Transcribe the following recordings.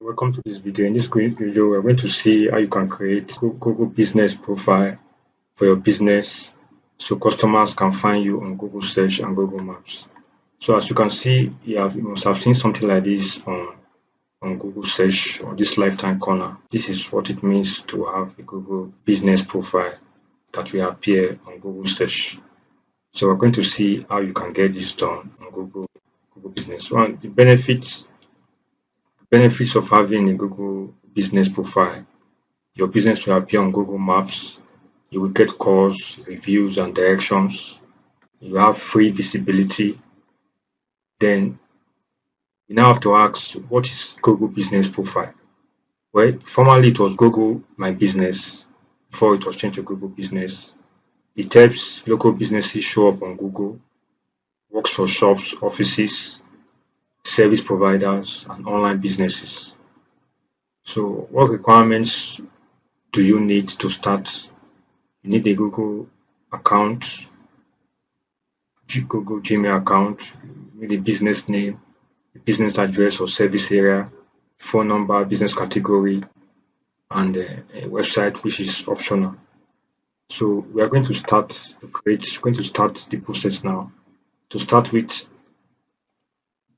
Welcome to this video. In this video, we're going to see how you can create Google business profile for your business so customers can find you on Google search and Google Maps. So as you can see, you must have seen something like this on Google search or this lifetime corner. This is what it means to have a Google business profile that will appear on Google search. So we're going to see how you can get this done on Google Business. One, the benefits of having a Google business profile. Your business will appear on Google Maps. You will get calls, reviews, and directions. You have free visibility. Then you now have to ask, what is Google business profile? Well, formerly it was Google My Business before it was changed to Google Business. It helps local businesses show up on Google, works for shops, offices, service providers, and online businesses. So, what requirements do you need to start? You need a Google account, Google Gmail account, you need a business name, a business address or service area, phone number, business category, and a website which is optional. So we are going to start the process now. To start with,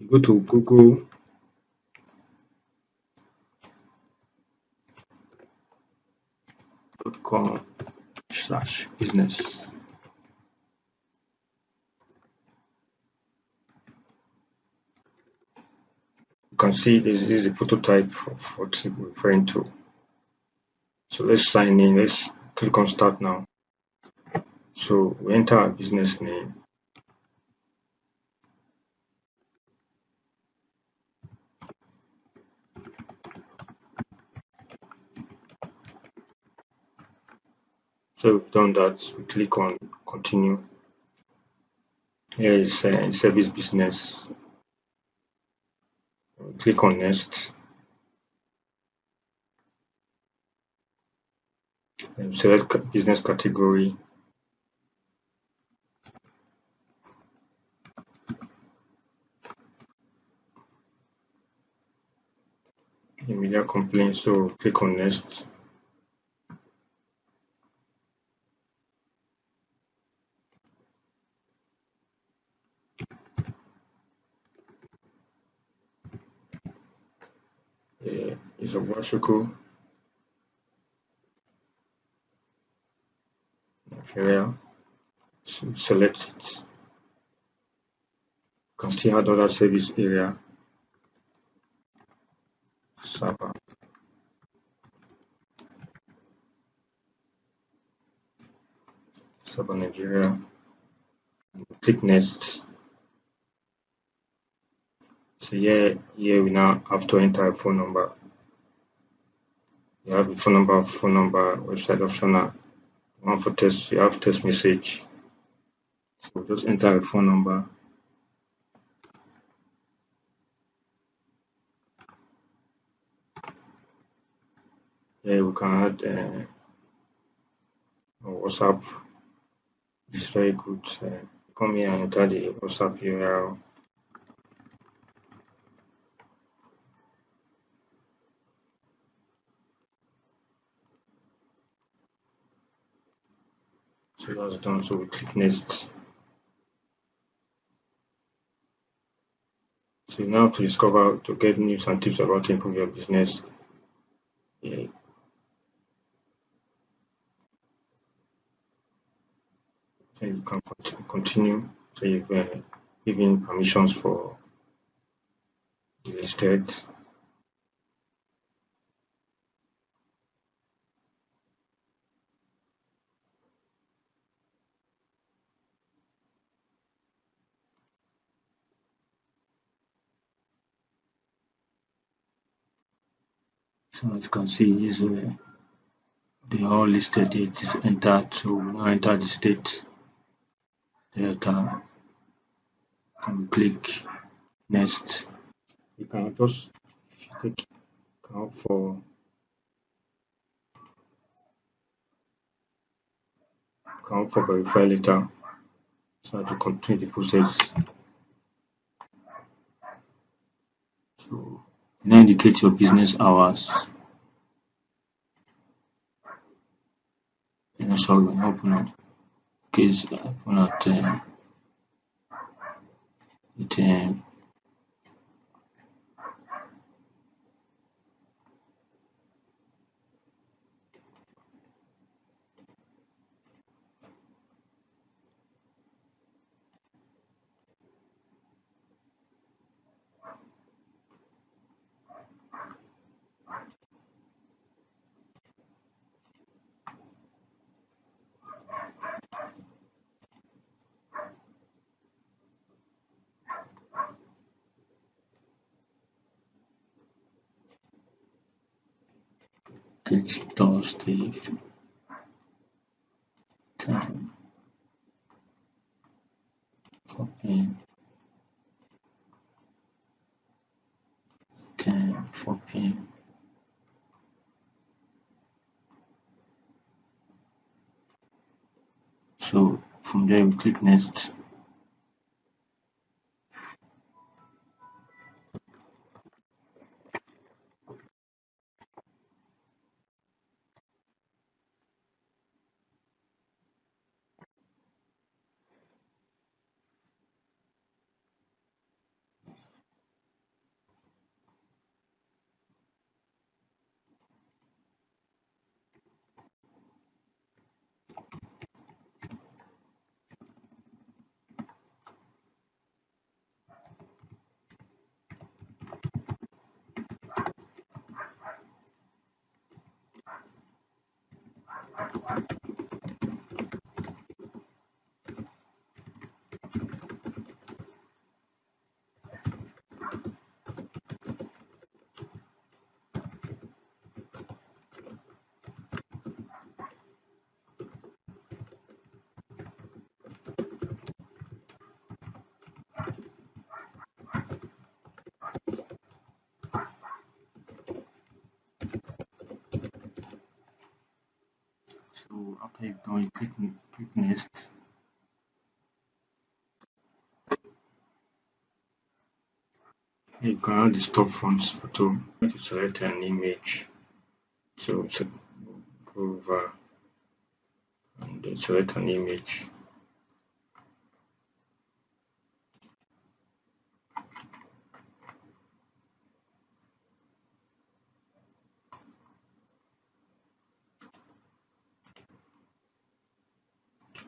you go to google.com/business. You can see this is a prototype of what we're referring to. So let's sign in. Let's click on start now. So we enter our business name. So we've done that. We click on continue. Here is service business. We click on next. And select business category. Media complaint. So click on next. Is a Washiko Nigeria. So select it. You can still add other service area. Server. Server Nigeria. Click next. So here we now have to enter a phone number. You have a phone number, website optional. One for test, you have test message. So just enter a phone number. Here we can add WhatsApp. It's very good. Come here and enter the WhatsApp URL. So that's done. So we click next. So now to get news and tips about to improve your business. Yeah. So you can continue. So you've given permissions for the listed. So as you can see, is they are all listed. It is entered. So we now enter the state Delta and click next. You can just take account for verify later. So to continue the process. So Now indicate your business hours. Sorry, when open up case open at it Thursday 10 4 p.m. 4 p.m. So from there we click next. So after you've done, you click next. You can add the stop fonts photo. You select an image. So go over and then select an image.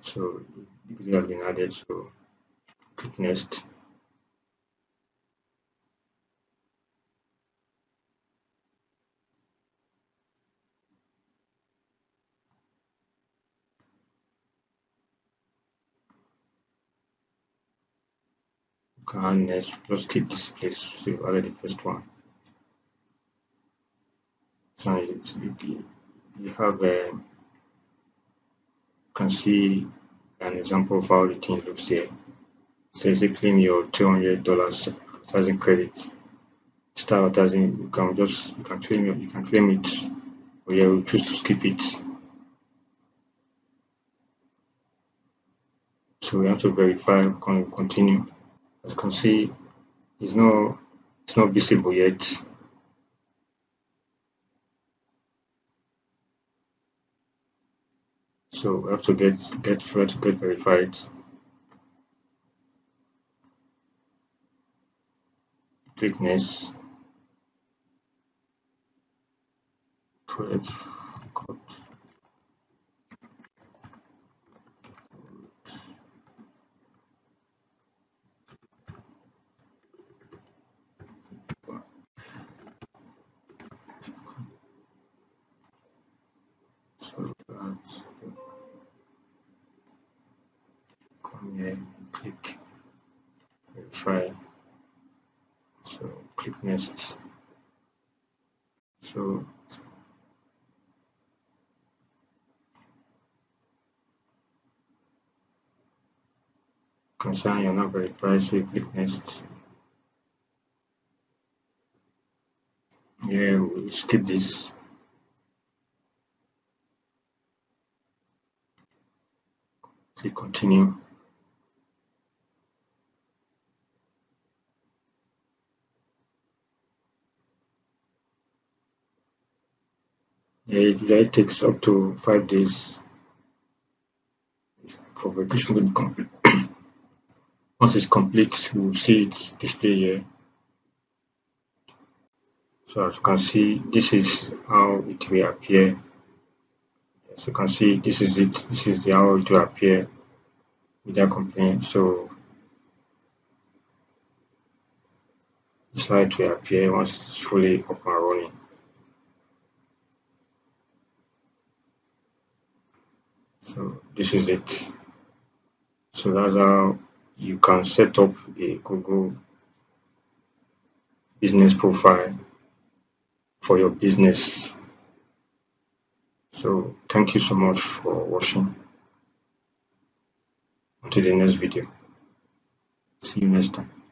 So it has been added. So click next. You can add next. Just keep this place. So you added the first one. So you have can see an example of how the thing looks here. So you say claim your $200 advertising credit. Start advertising. You can claim it, or you choose to skip it. So we have to verify. Continue. As you can see, it's not visible yet. So we have to get verified. Click next. 12 code. So that's come here, click verify. So click next. So concern you're not verified, so you click next. Yeah, we'll skip this. Click continue. It takes up to 5 days for verification to be complete. Once it's complete, we'll see it display here. So as you can see, this is how it will appear. As you can see, this is it. This is how it will appear without complaint. So this is how it will appear once it's fully up and running. So this is it. So that's how you can set up a Google business profile for your business. So thank you so much for watching. Until the next video. See you next time.